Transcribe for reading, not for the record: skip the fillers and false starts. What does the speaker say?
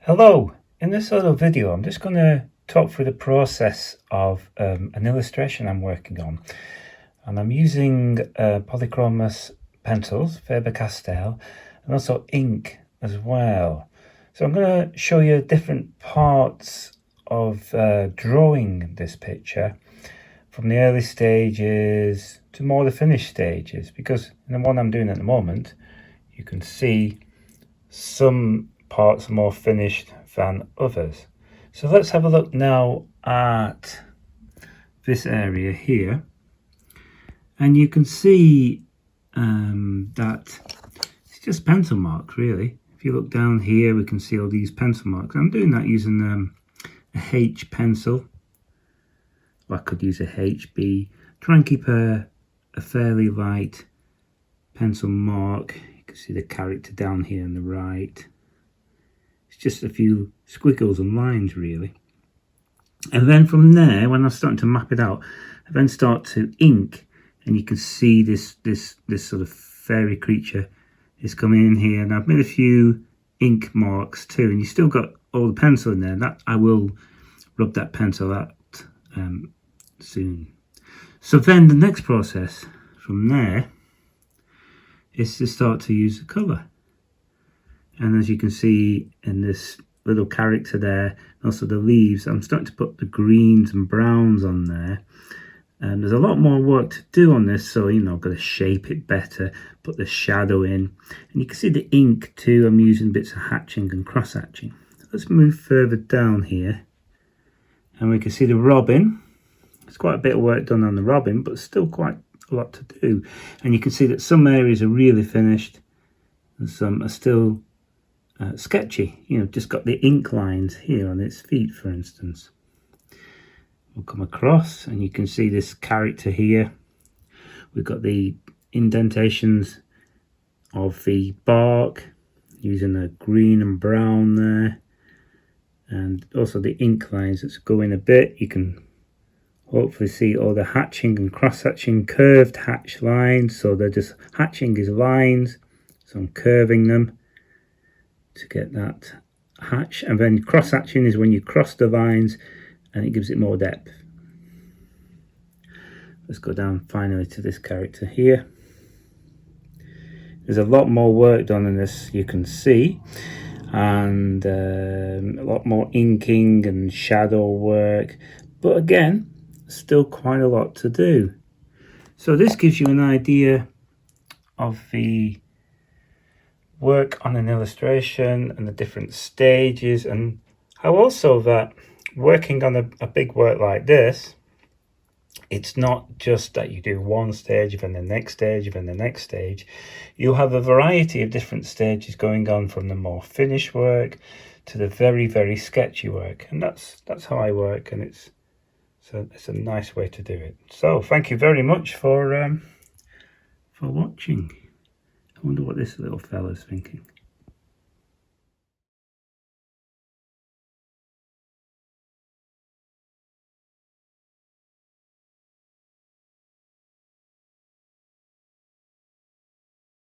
Hello, in this little video I'm just going to talk through the process of an illustration I'm working on, and I'm using polychromos pencils, Faber-Castell, and also ink as well. So I'm going to show you different parts of drawing this picture from the early stages to more the finished stages, because in the one I'm doing at the moment you can see some parts are more finished than others. So let's have a look now at this area here, and you can see that it's just pencil marks really. If you look down here, we can see all these pencil marks. I'm doing that using a H pencil. I could use a HB. Try and keep a fairly light pencil mark. You can see the character down here on the right. It's just a few squiggles and lines really. And then from there, when I'm starting to map it out, I then start to ink, and you can see this sort of fairy creature is coming in here, and I've made a few ink marks too, and you still got all the pencil in there. That I will rub that pencil out soon. So then the next process from there is to start to use the colour. And as you can see in this little character there, also the leaves, I'm starting to put the greens and browns on there. And there's a lot more work to do on this, so I've got to shape it better, put the shadow in. And you can see the ink too, I'm using bits of hatching and cross hatching. Let's move further down here, and we can see the robin. There's quite a bit of work done on the robin, but still quite a lot to do. And you can see that some areas are really finished and some are still sketchy. Just got the ink lines here on its feet, for instance. We'll come across and you can see this character here. We've got the indentations of the bark using the green and brown there, and also the ink lines that's going a bit. You can hopefully see all the hatching and cross hatching, curved hatch lines. So they're just, hatching is lines, so I'm curving them to get that hatch, and then cross hatching is when you cross the lines and it gives it more depth. Let's go down finally to this character here. There's a lot more work done in this, you can see, and a lot more inking and shadow work, but again, still quite a lot to do. So this gives you an idea of the work on an illustration and the different stages, and how also that working on a big work like this, it's not just that you do one stage, then the next stage, then the next stage. You'll have a variety of different stages going on, from the more finished work to the very, very sketchy work. And that's how I work, and it's a nice way to do it. So thank you very much for watching. I wonder what this little fella's thinking.